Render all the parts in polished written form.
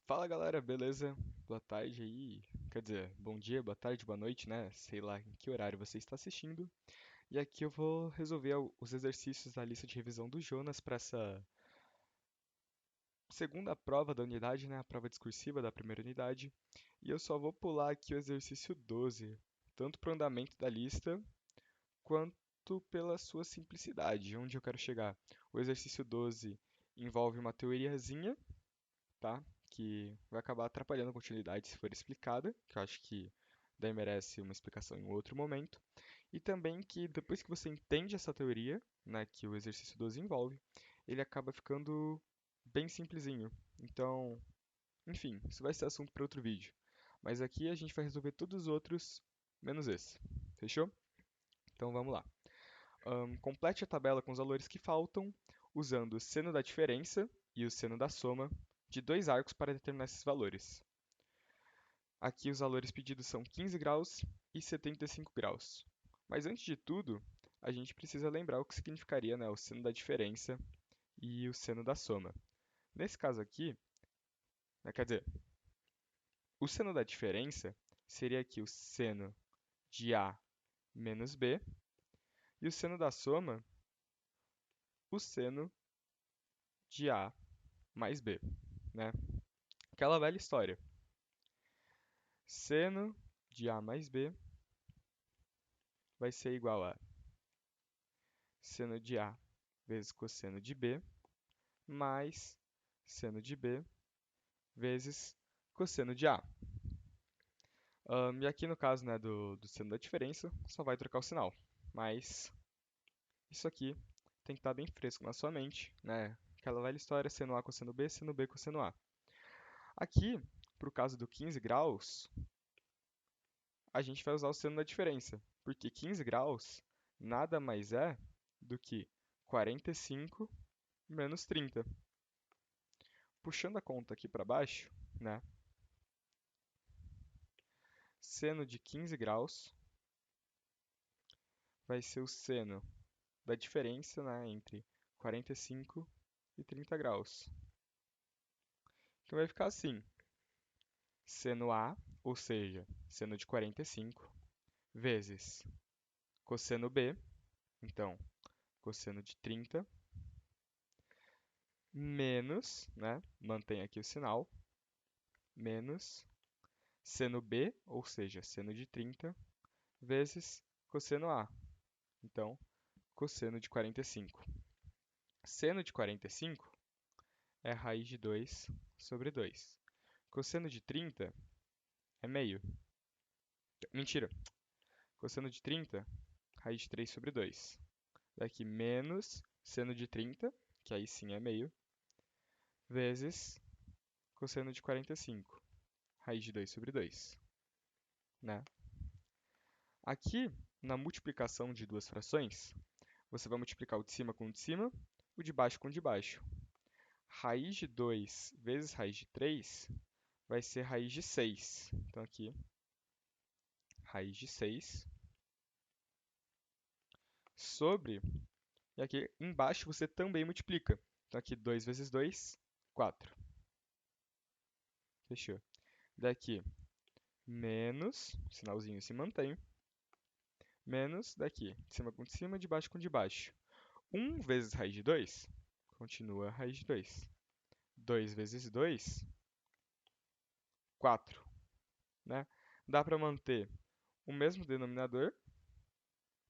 Fala galera, beleza? Boa tarde aí. Quer dizer, bom dia, boa tarde, boa noite, né? Sei lá em que horário você está assistindo. E aqui eu vou resolver os exercícios da lista de revisão do Jonas para essa segunda prova da unidade, né? A prova discursiva da primeira unidade. E eu só vou pular aqui o exercício 12, tanto para o andamento da lista quanto pela sua simplicidade, onde eu quero chegar. O exercício 12 envolve uma teoriazinha, tá? Que vai acabar atrapalhando a continuidade se for explicada, que eu acho que daí merece uma explicação em outro momento. E também que depois que você entende essa teoria, né, que o exercício 12 envolve, ele acaba ficando bem simplesinho. Então, enfim, isso vai ser assunto para outro vídeo. Mas aqui a gente vai resolver todos os outros, menos esse. Fechou? Então vamos lá. Complete a tabela com os valores que faltam, usando o seno da diferença e o seno da soma de dois arcos para determinar esses valores. Aqui os valores pedidos são 15 graus e 75 graus. Mas antes de tudo, a gente precisa lembrar o que significaria, né, o seno da diferença e o seno da soma. Nesse caso aqui, né, quer dizer, o seno da diferença seria aqui o seno de A menos B, e o seno da soma, o seno de A mais B, né? Aquela velha história. Seno de A mais B vai ser igual a seno de A vezes cosseno de B, mais seno de B vezes cosseno de A. E aqui no caso, né, do seno da diferença, só vai trocar o sinal. Mas isso aqui tem que estar bem fresco na sua mente, né? Aquela velha história, seno A cosseno B cosseno A. Aqui, para o caso do 15 graus, a gente vai usar o seno da diferença, porque 15 graus nada mais é do que 45 menos 30. Puxando a conta aqui para baixo, né? Seno de 15 graus vai ser o seno da diferença, né, entre 45 e 30 graus. Então vai ficar assim: seno A, ou seja, seno de 45, vezes cosseno B, então cosseno de 30, menos, né, mantém aqui o sinal, menos seno B, ou seja, seno de 30, vezes cosseno A, então cosseno de 45. Seno de 45 é raiz de 2 sobre 2. Cosseno de 30 é meio. Mentira. Cosseno de 30, raiz de 3 sobre 2. Daqui menos seno de 30, que aí sim é meio, vezes cosseno de 45, raiz de 2 sobre 2. Né? Aqui, na multiplicação de duas frações, você vai multiplicar o de cima com o de cima, o de baixo com o de baixo. Raiz de 2 vezes raiz de 3 vai ser raiz de 6. Então aqui, raiz de 6 sobre, e aqui embaixo você também multiplica. Então aqui 2 vezes 2, 4. Fechou. Daqui, menos, o sinalzinho se mantém, menos daqui, de cima com de cima, de baixo com de baixo. 1 vezes raiz de 2, continua raiz de 2. 2 vezes 2, 4. Né? Dá para manter o mesmo denominador.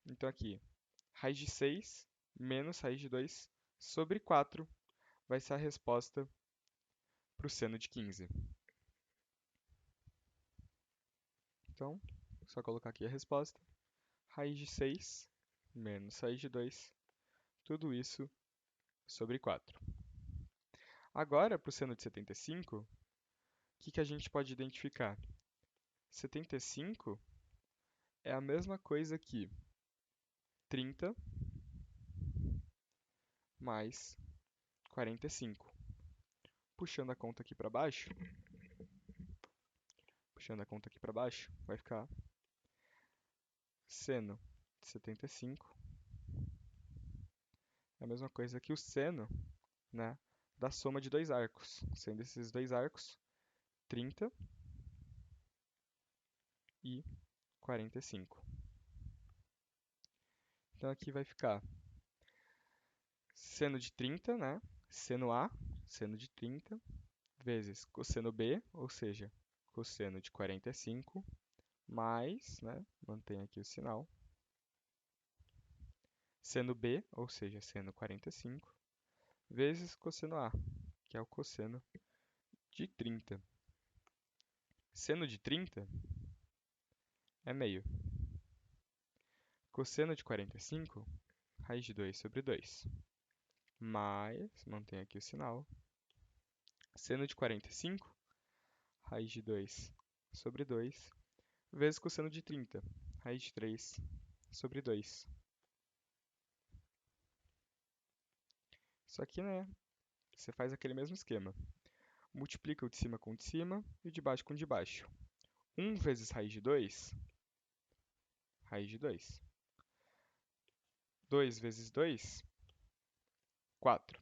Então aqui, raiz de 6 menos raiz de 2 sobre 4 vai ser a resposta para o seno de 15. Então, só colocar aqui a resposta. Raiz de 6 menos raiz de 2, tudo isso sobre 4. Agora, para o seno de 75, o que a gente pode identificar? 75 é a mesma coisa que 30 mais 45. Puxando a conta aqui para baixo, vai ficar seno de 75 é a mesma coisa que o seno, né, da soma de dois arcos, sendo esses dois arcos 30 e 45. Então aqui vai ficar seno de 30, né? Seno A, seno de 30, vezes cosseno B, ou seja, cosseno de 45, mais, né? Mantém aqui o sinal. Seno B, ou seja, seno 45, vezes cosseno A, que é o cosseno de 30. Seno de 30 é meio. Cosseno de 45, raiz de 2 sobre 2. Mais, mantém aqui o sinal. Seno de 45, raiz de 2 sobre 2, vezes cosseno de 30, raiz de 3 sobre 2. Isso aqui, né? Você faz aquele mesmo esquema. Multiplica o de cima com o de cima e o de baixo com o de baixo. 1 vezes raiz de 2, raiz de 2. 2 vezes 2, 4.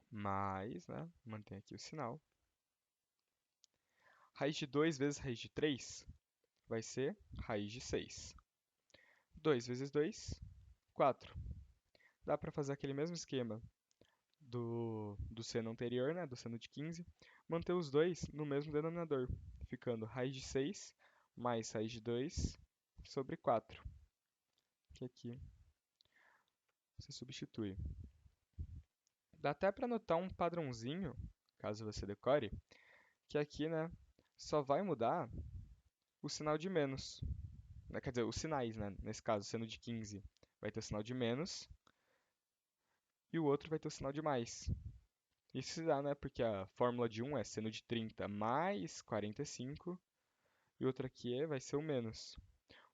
Mais, né? Mantém aqui o sinal. Raiz de 2 vezes raiz de 3 vai ser raiz de 6. 2 vezes 2, 4. Dá para fazer aquele mesmo esquema do seno anterior, né? Do seno de 15. Manter os dois no mesmo denominador, ficando raiz de 6 mais raiz de 2 sobre 4. Que aqui você substitui. Dá até para notar um padrãozinho, caso você decore, que aqui, né, só vai mudar o sinal de menos. Quer dizer, os sinais, né? Nesse caso, sendo de 15, vai ter o sinal de menos e o outro vai ter o sinal de mais. Isso se dá, né, porque a fórmula de um é seno de 30 mais 45 e outra aqui vai ser o menos.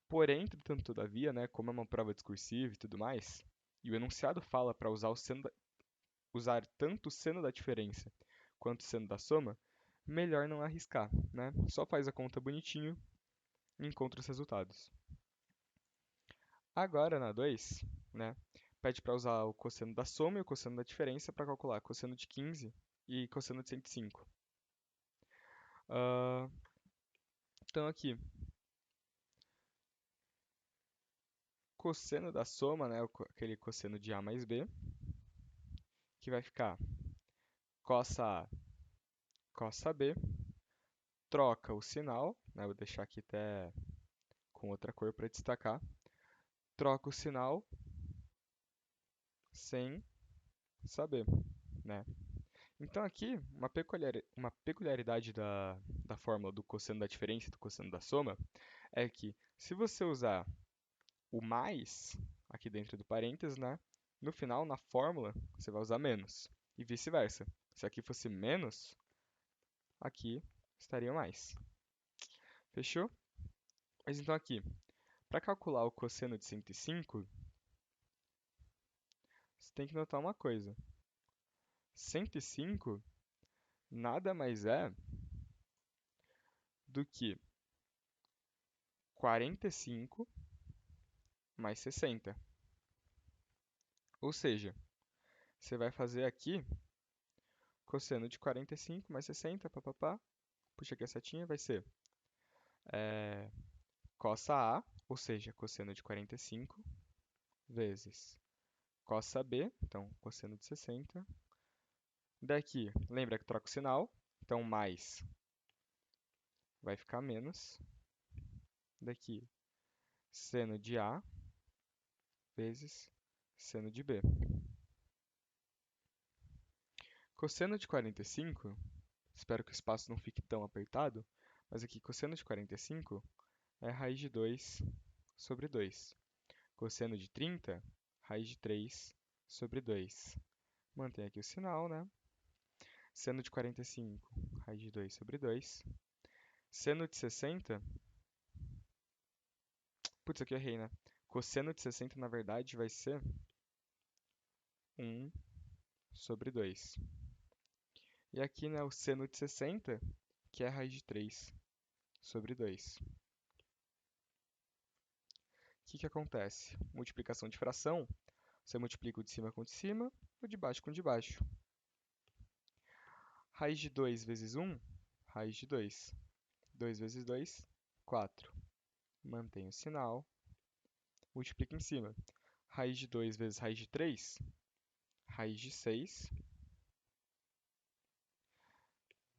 Porém, entretanto, todavia, né, como é uma prova discursiva e tudo mais, e o enunciado fala para usar tanto o seno da diferença quanto o seno da soma, melhor não arriscar, né? Só faz a conta bonitinho e encontra os resultados. Agora, na 2, né, pede para usar o cosseno da soma e o cosseno da diferença para calcular cosseno de 15 e cosseno de 105. Então, aqui, cosseno da soma, né, aquele cosseno de A mais B, que vai ficar cossa A, cossa B, troca o sinal, né, vou deixar aqui até com outra cor para destacar, troca o sinal sem saber, né? Então aqui, uma peculiaridade da fórmula do cosseno da diferença e do cosseno da soma é que se você usar o mais aqui dentro do parênteses, né? No final, na fórmula, você vai usar menos. E vice-versa. Se aqui fosse menos, aqui estaria mais. Fechou? Mas então aqui, para calcular o cosseno de 105, você tem que notar uma coisa. 105 nada mais é do que 45 mais 60. Ou seja, você vai fazer aqui cosseno de 45 mais 60, papapá. Puxa aqui a setinha, vai ser cossa A, ou seja, cosseno de 45, vezes cossa B, então cosseno de 60. Daqui, lembra que troca o sinal, então mais vai ficar menos. Daqui, seno de A vezes seno de B. Cosseno de 45, espero que o espaço não fique tão apertado, mas aqui cosseno de 45 é raiz de 2 sobre 2. Cosseno de 30, raiz de 3 sobre 2. Mantém aqui o sinal, né? Seno de 45, raiz de 2 sobre 2. Seno de 60, putz, aqui eu errei, né? Cosseno de 60, na verdade, vai ser 1 sobre 2. E aqui, né, o seno de 60, que é a raiz de 3 sobre 2. O que acontece? Multiplicação de fração, você multiplica o de cima com o de cima, o de baixo com o de baixo. Raiz de 2 vezes 1, raiz de 2. 2 vezes 2, 4. Mantém o sinal. Multiplica em cima. Raiz de 2 vezes raiz de 3, raiz de 6.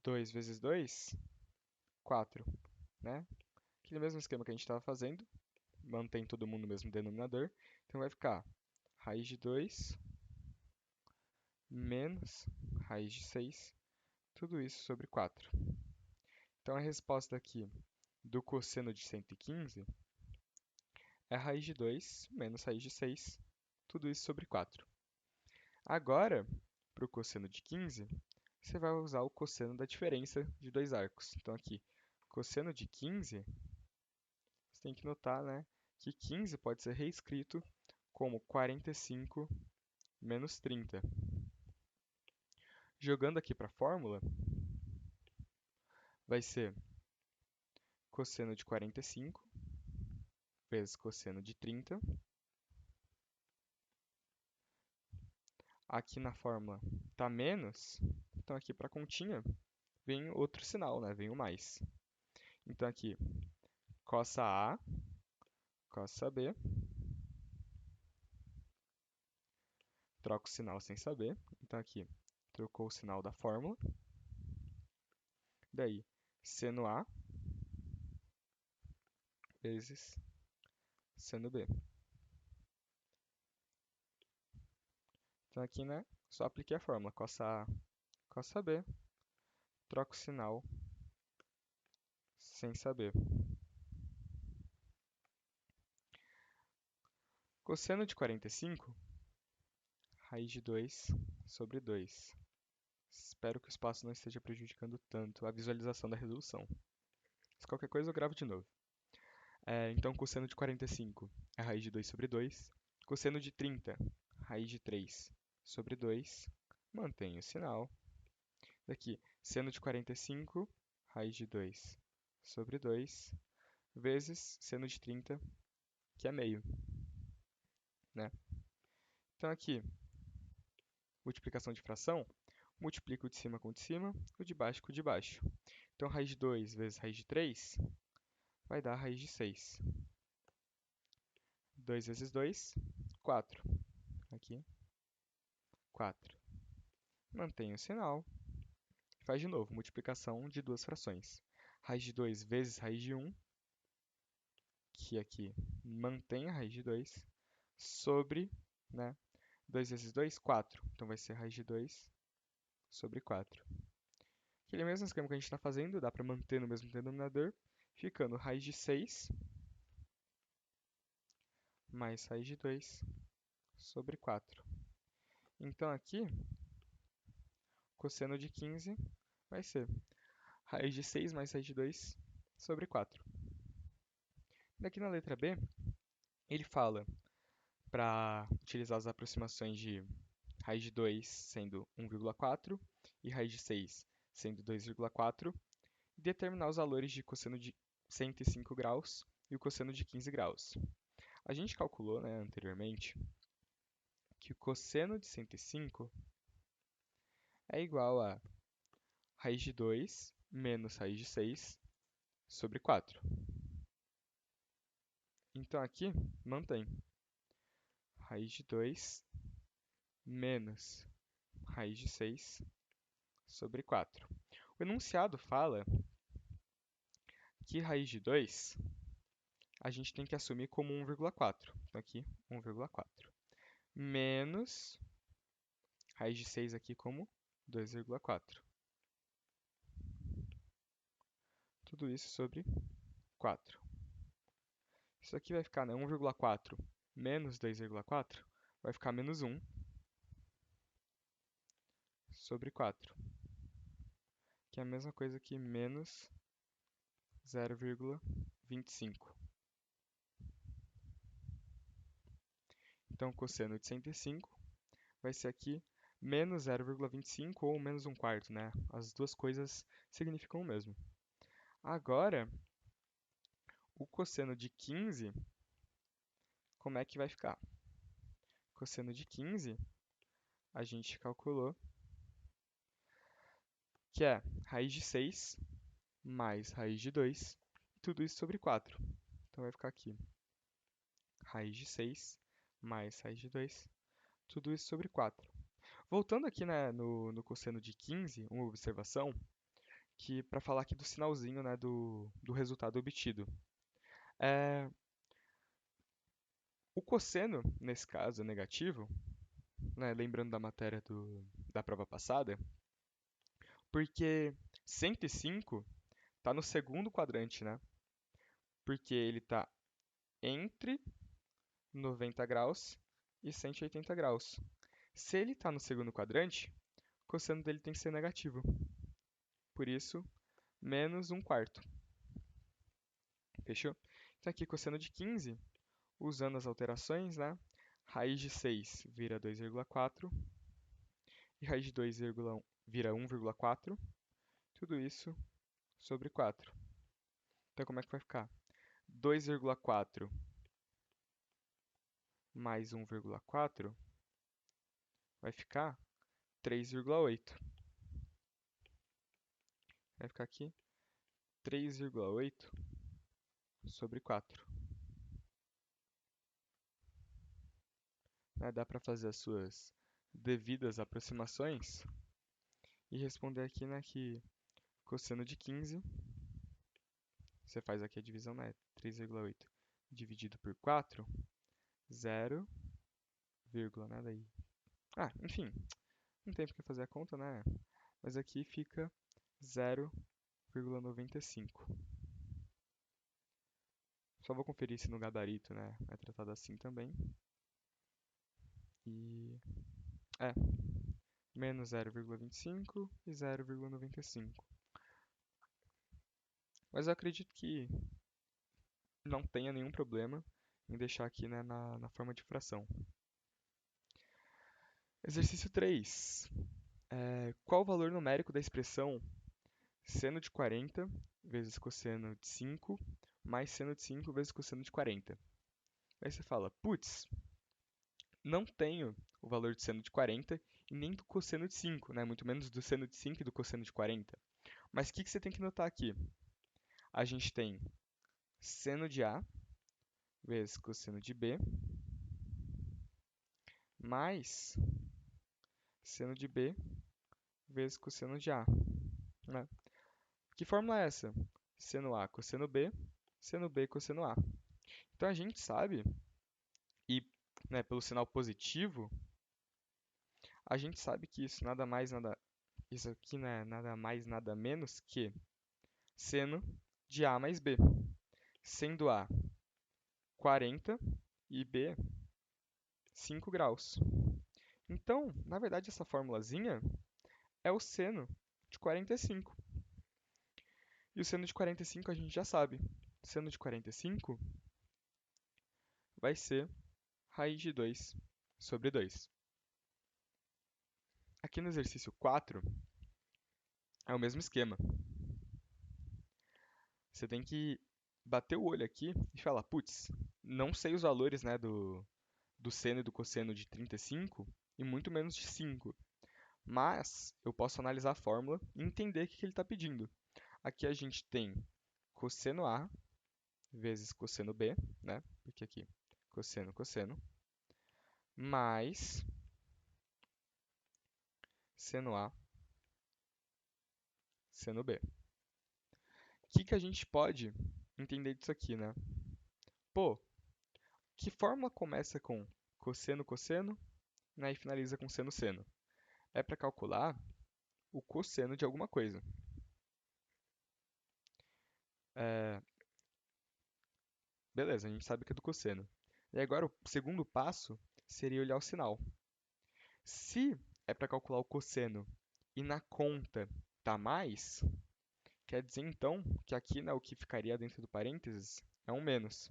2 vezes 2, 4, né? Aquele mesmo esquema que a gente estava fazendo, mantém todo mundo no mesmo denominador. Então vai ficar raiz de 2 menos raiz de 6, tudo isso sobre 4. Então a resposta aqui do cosseno de 115 é raiz de 2 menos raiz de 6, tudo isso sobre 4. Agora, para o cosseno de 15, você vai usar o cosseno da diferença de dois arcos. Então aqui, cosseno de 15, você tem que notar, né, que 15 pode ser reescrito como 45 menos 30. Jogando aqui para a fórmula, vai ser cosseno de 45 vezes cosseno de 30. Aqui na fórmula está menos, então aqui para a continha vem outro sinal, né? Vem o mais. Então aqui, cossa A, cossa B, troca o sinal sem saber. Então aqui, trocou o sinal da fórmula. Daí, seno A vezes seno B. Então aqui, né, só apliquei a fórmula, cossa A, cossa B, troca o sinal sem saber. Cosseno de 45, raiz de 2 sobre 2. Espero que o espaço não esteja prejudicando tanto a visualização da resolução. Se qualquer coisa, eu gravo de novo. Então, cosseno de 45 é raiz de 2 sobre 2. Cosseno de 30, raiz de 3 sobre 2. Mantém o sinal. Daqui, seno de 45, raiz de 2 sobre 2, vezes seno de 30, que é meio, né? Então, aqui, multiplicação de fração, multiplico o de cima com o de cima, o de baixo com o de baixo. Então, raiz de 2 vezes raiz de 3 vai dar raiz de 6. 2 vezes 2, 4. Aqui, 4. Mantém o sinal. Faz de novo, multiplicação de duas frações. Raiz de 2 vezes raiz de 1, que aqui mantém a raiz de 2, sobre, né, 2 vezes 2, 4. Então vai ser raiz de 2 sobre 4. Aquele mesmo esquema que a gente está fazendo, dá para manter no mesmo denominador, ficando raiz de 6 mais raiz de 2 sobre 4. Então aqui, cosseno de 15 vai ser raiz de 6 mais raiz de 2 sobre 4. Daqui na letra B, ele fala para utilizar as aproximações de raiz de 2 sendo 1,4 e raiz de 6 sendo 2,4, e determinar os valores de cosseno de 105 graus e o cosseno de 15 graus. A gente calculou, né, anteriormente que o cosseno de 105 é igual a raiz de 2 menos raiz de 6 sobre 4. Então aqui, mantém. Raiz de 2 menos raiz de 6 sobre 4. O enunciado fala que raiz de 2 a gente tem que assumir como 1,4. Então aqui, 1,4. Menos raiz de 6 aqui como 2,4. Tudo isso sobre 4. Isso aqui vai ficar, né, 1,4 menos 2,4 vai ficar menos 1 sobre 4, que é a mesma coisa que menos 0,25. Então, cosseno de 105 vai ser aqui menos 0,25 ou menos 1/4, né? As duas coisas significam o mesmo. Agora, o cosseno de 15, como é que vai ficar? Cosseno de 15, a gente calculou que é raiz de 6 mais raiz de 2, tudo isso sobre 4. Então vai ficar aqui raiz de 6 mais raiz de 2, tudo isso sobre 4. Voltando aqui, né, no cosseno de 15, uma observação, que para falar aqui do sinalzinho, né, do resultado obtido. O cosseno, nesse caso, é negativo, né, lembrando da matéria da prova passada, porque 105 está no segundo quadrante, né? Porque ele está entre 90 graus e 180 graus. Se ele está no segundo quadrante, o cosseno dele tem que ser negativo. Por isso, menos 1/4. Fechou? Então aqui, cosseno de 15, usando as alterações, né? Raiz de 6 vira 2,4 e raiz de 2 vira 1,4. Tudo isso sobre 4. Então, como é que vai ficar? 2,4 mais 1,4 vai ficar 3,8. Vai ficar aqui 3,8 sobre 4. Dá para fazer as suas devidas aproximações e responder aqui, né, que cosseno de 15, você faz aqui a divisão, né, 3,8 dividido por 4, 0, nada aí. Enfim, não tem porque fazer a conta, né? Mas aqui fica 0,95. Só vou conferir se no gabarito, né, é tratado assim também. E é menos 0,25 e 0,95. Mas eu acredito que não tenha nenhum problema em deixar aqui, né, na forma de fração. Exercício 3. Qual o valor numérico da expressão seno de 40 vezes cosseno de 5 mais seno de 5 vezes cosseno de 40? Aí você fala, putz, não tenho o valor de seno de 40 e nem do cosseno de 5, né? Muito menos do seno de 5 e do cosseno de 40. Mas o que você tem que notar aqui? A gente tem seno de A vezes cosseno de B mais seno de B vezes cosseno de A, né? Que fórmula é essa? Seno A cosseno B, seno B cosseno A. Então a gente sabe, e né, pelo sinal positivo, a gente sabe que isso isso aqui não é nada mais, nada menos que seno de A mais B, sendo A 40 e B 5 graus. Então, na verdade, essa formulazinha é o seno de 45. E o seno de 45 a gente já sabe. Seno de 45 vai ser raiz de 2 sobre 2. Aqui no exercício 4 é o mesmo esquema. Você tem que bater o olho aqui e falar, putz, não sei os valores, né, do seno e do cosseno de 35 e muito menos de 5. Mas eu posso analisar a fórmula e entender o que ele está pedindo. Aqui a gente tem cosseno A vezes cosseno B, né? Porque aqui cosseno, cosseno, mais seno A, seno B. O que a gente pode entender disso aqui, né? Pô, que fórmula começa com cosseno, cosseno, né, e finaliza com seno, seno? É para calcular o cosseno de alguma coisa. Beleza, a gente sabe que é do cosseno. E agora o segundo passo seria olhar o sinal. Se é para calcular o cosseno e na conta tá mais, quer dizer então que aqui, né, o que ficaria dentro do parênteses é um menos.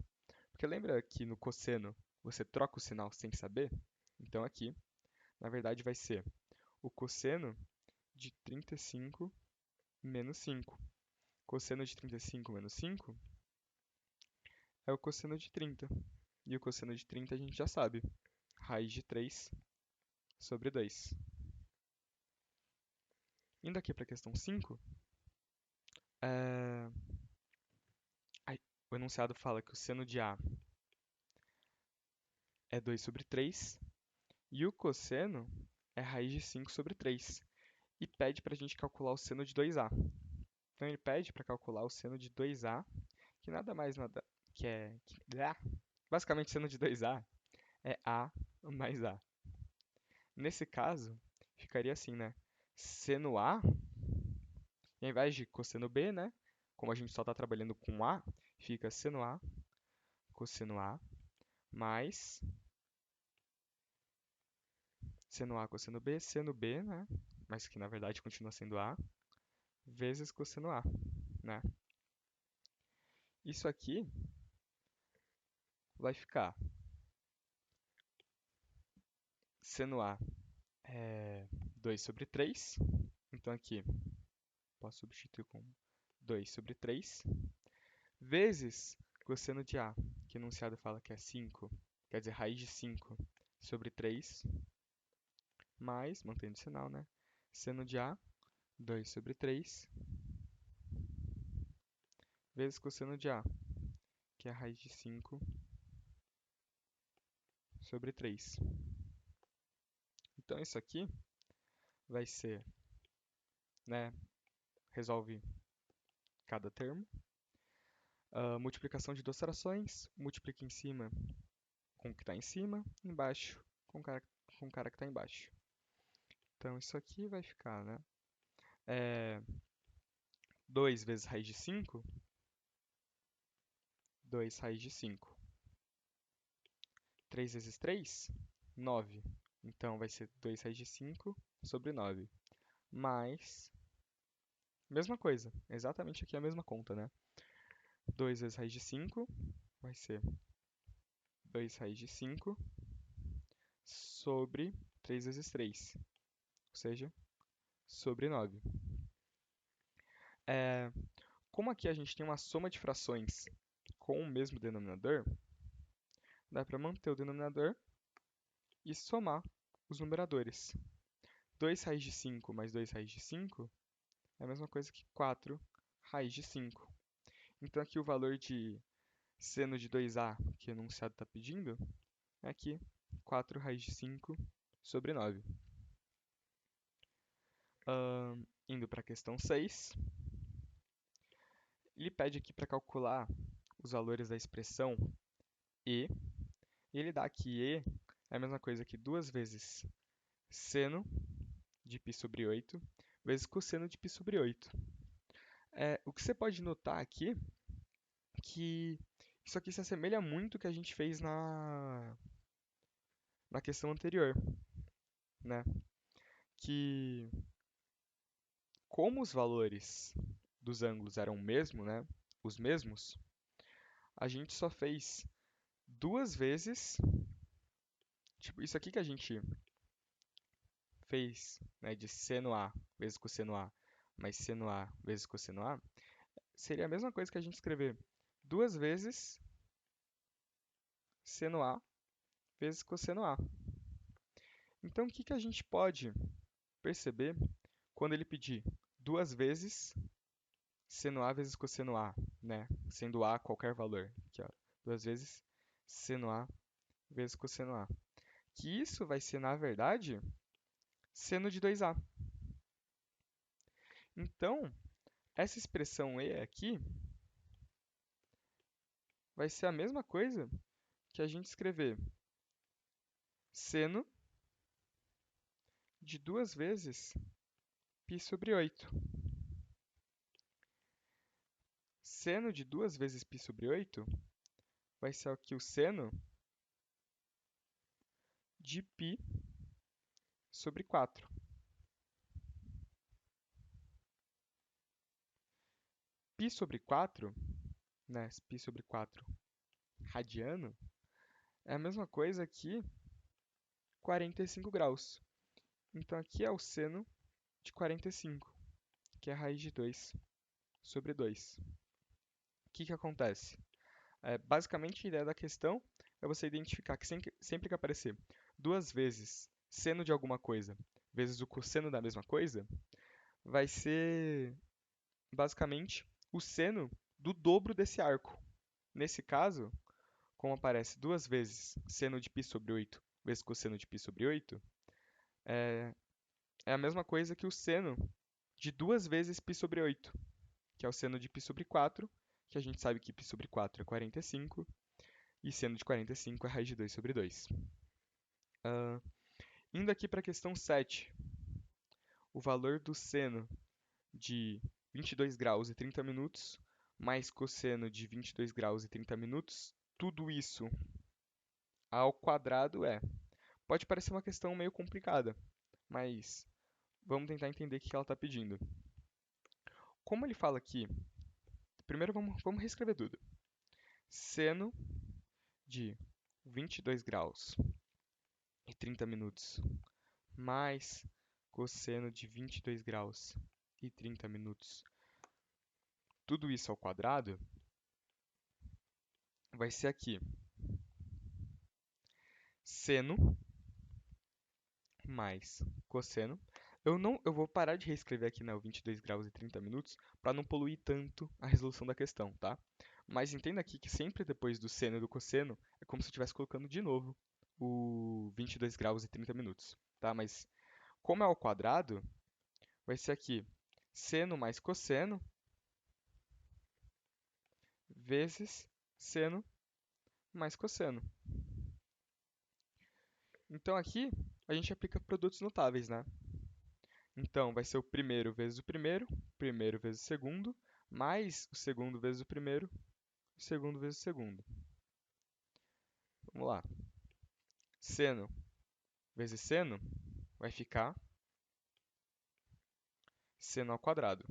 Porque lembra que no cosseno você troca o sinal sem saber? Então aqui, na verdade, vai ser o cosseno de 35 menos 5. Cosseno de 35 menos 5 é o cosseno de 30. E o cosseno de 30 a gente já sabe. Raiz de 3 sobre 2. Indo aqui para a questão 5, é, o enunciado fala que o seno de A é 2 sobre 3 e o cosseno é raiz de 5 sobre 3. E pede para a gente calcular o seno de 2A. Então ele pede para calcular o seno de 2A, que nada mais nada que é... basicamente, o seno de 2A é A mais A. Nesse caso, ficaria assim, né? Seno A, e ao invés de cosseno B, né? Como a gente só está trabalhando com A, fica seno A, cosseno A, mais seno A, cosseno B, seno B, né? Mas que na verdade continua sendo A, vezes cosseno A, né? Isso aqui vai ficar seno A é 2 sobre 3. Então aqui posso substituir com 2 sobre 3, vezes cosseno de A, que o enunciado fala que é 5, quer dizer, raiz de 5 sobre 3, mais, mantendo o sinal, né? Seno de A, 2 sobre 3, vezes cosseno de A, que é a raiz de 5 sobre 3. Então isso aqui vai ser, né? Resolve cada termo. Multiplicação de duas frações, multiplica em cima com o que está em cima, embaixo com o cara que está embaixo. Então isso aqui vai ficar, né? 2 vezes raiz de 5, 2 raiz de 5. 3 vezes 3, 9. Então vai ser 2 raiz de 5 sobre 9. Mais, mesma coisa, exatamente aqui a mesma conta, né? 2 vezes raiz de 5 vai ser 2 raiz de 5 sobre 3 vezes 3, ou seja, sobre 9. Como aqui a gente tem uma soma de frações com o mesmo denominador, dá para manter o denominador e somar os numeradores. 2 raiz de 5 mais 2 raiz de 5 é a mesma coisa que 4 raiz de 5. Então aqui o valor de seno de 2A que o enunciado está pedindo é aqui 4 raiz de 5 sobre 9. Indo para a questão 6, ele pede aqui para calcular os valores da expressão e ele dá que e é a mesma coisa que 2 vezes seno de π sobre 8 vezes cosseno de π sobre 8. O que você pode notar aqui é que isso aqui se assemelha muito ao que a gente fez na questão anterior, né? Que como os valores dos ângulos eram né, os mesmos, a gente só fez duas vezes, tipo, isso aqui que a gente fez, né, de seno A vezes cosseno A, mais seno A vezes cosseno A, seria a mesma coisa que a gente escrever duas vezes seno A vezes cosseno A. Então, o que que a gente pode perceber quando ele pedir duas vezes seno A vezes cosseno A, né? Sendo A qualquer valor. Aqui, ó, duas vezes seno A vezes cosseno A. Que isso vai ser, na verdade, seno de 2A. Então, essa expressão E aqui vai ser a mesma coisa que a gente escrever seno de duas vezes π sobre 8. Seno de duas vezes π sobre 8 vai ser aqui o seno de π sobre 4. Π sobre 4, né, π sobre 4 radiano, é a mesma coisa que 45 graus. Então aqui é o seno de 45, que é a raiz de 2 sobre 2. O que que acontece? Basicamente, a ideia da questão é você identificar que sempre que aparecer duas vezes seno de alguma coisa vezes o cosseno da mesma coisa, vai ser basicamente o seno do dobro desse arco. Nesse caso, como aparece duas vezes seno de π sobre 8 vezes cosseno de π sobre 8, é a mesma coisa que o seno de duas vezes π sobre 8, que é o seno de π sobre 4, que a gente sabe que π sobre 4 é 45, e seno de 45 é raiz de 2 sobre 2. Indo aqui para a questão 7, o valor do seno de 22 graus e 30 minutos mais cosseno de 22 graus e 30 minutos, tudo isso ao quadrado Pode parecer uma questão meio complicada, mas vamos tentar entender o que ela está pedindo. Como ele fala aqui, primeiro vamos reescrever tudo. Seno de 22 graus e 30 minutos mais cosseno de 22 graus e 30 minutos, tudo isso ao quadrado, vai ser aqui seno mais cosseno. Eu vou parar de reescrever aqui, né, o 22 graus e 30 minutos para não poluir tanto a resolução da questão, tá? Mas entenda aqui que sempre depois do seno e do cosseno é como se eu estivesse colocando de novo o 22 graus e 30 minutos, tá? Mas como é ao quadrado, vai ser aqui seno mais cosseno vezes seno mais cosseno. Então aqui a gente aplica produtos notáveis, né? Então vai ser o primeiro vezes o primeiro vezes o segundo, mais o segundo vezes o segundo vezes o segundo. Vamos lá. Seno vezes seno vai ficar seno ao quadrado.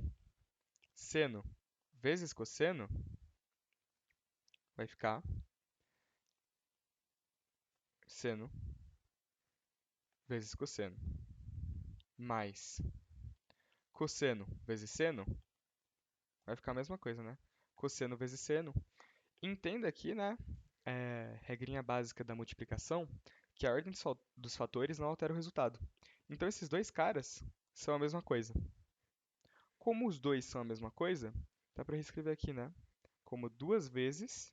Seno vezes cosseno vai ficar seno vezes cosseno. Mais cosseno vezes seno vai ficar a mesma coisa, né? Cosseno vezes seno. Entenda aqui, né? Regrinha básica da multiplicação, que a ordem dos fatores não altera o resultado. Então, esses dois caras são a mesma coisa. Como os dois são a mesma coisa, dá para reescrever aqui, né? Como duas vezes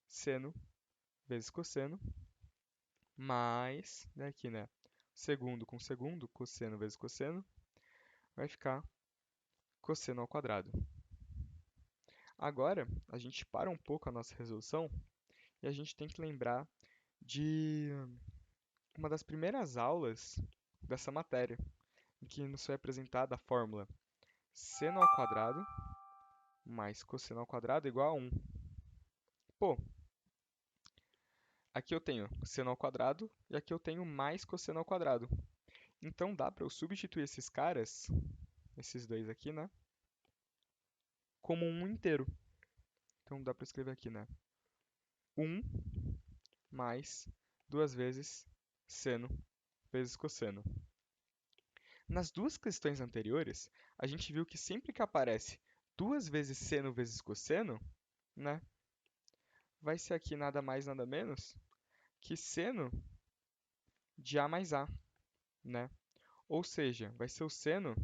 seno vezes cosseno, mais, aqui, né? Segundo com segundo, cosseno vezes cosseno, vai ficar cosseno ao quadrado. Agora, a gente para um pouco a nossa resolução e a gente tem que lembrar de uma das primeiras aulas dessa matéria, em que nos foi apresentada a fórmula seno ao quadrado mais cosseno ao quadrado igual a 1. Pô, aqui eu tenho seno ao quadrado e aqui eu tenho mais cosseno ao quadrado. Então dá para eu substituir esses caras, esses dois aqui, né, como um inteiro. Então dá para escrever aqui, né, 1 mais duas vezes seno vezes cosseno. Nas duas questões anteriores, a gente viu que sempre que aparece duas vezes seno vezes cosseno, né, vai ser aqui nada mais nada menos que seno de A mais A, né? Ou seja, vai ser o seno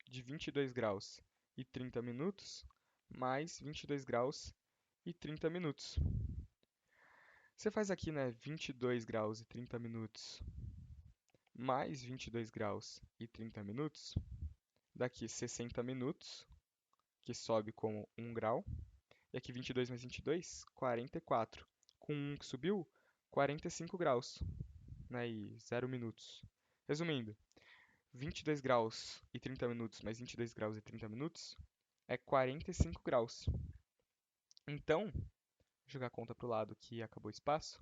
de 22 graus e 30 minutos mais 22 graus e 30 minutos. Você faz aqui, né, 22 graus e 30 minutos mais 22 graus e 30 minutos, daqui 60 minutos, que sobe como 1 grau, e aqui 22 mais 22, 44. Com 1 que subiu, 45 graus, né, e 0 minutos. Resumindo, 22 graus e 30 minutos mais 22 graus e 30 minutos é 45 graus. Então, vou jogar a conta para o lado que acabou o espaço.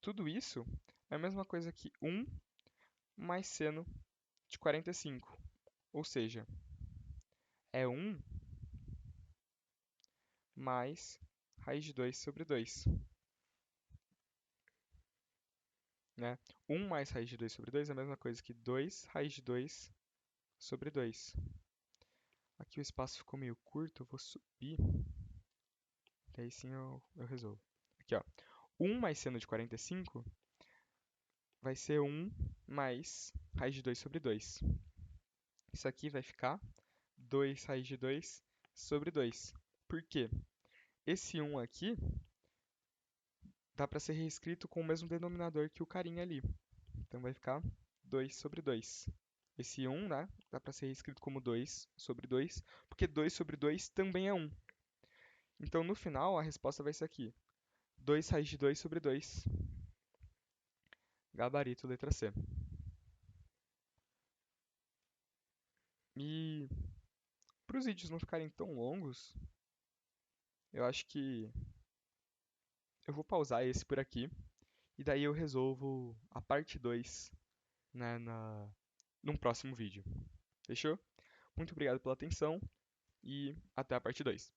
Tudo isso é a mesma coisa que 1 mais seno de 45. Ou seja, é 1 mais raiz de 2 sobre 2. Né? 1 mais raiz de 2 sobre 2 é a mesma coisa que 2 raiz de 2 sobre 2. Aqui o espaço ficou meio curto, eu vou subir, que aí sim eu resolvo. Aqui, ó. 1 mais seno de 45 vai ser 1 mais raiz de 2 sobre 2. Isso aqui vai ficar 2 raiz de 2 sobre 2. Por quê? Esse 1 aqui dá para ser reescrito com o mesmo denominador que o carinha ali. Então vai ficar 2 sobre 2. Esse 1, né, dá para ser reescrito como 2 sobre 2, porque 2 sobre 2 também é 1. Então no final a resposta vai ser aqui. 2 raiz de 2 sobre 2. Gabarito, letra C. E para os vídeos não ficarem tão longos, eu acho que eu vou pausar esse por aqui. E daí eu resolvo a parte 2, né, num próximo vídeo. Fechou? Muito obrigado pela atenção e até a parte 2.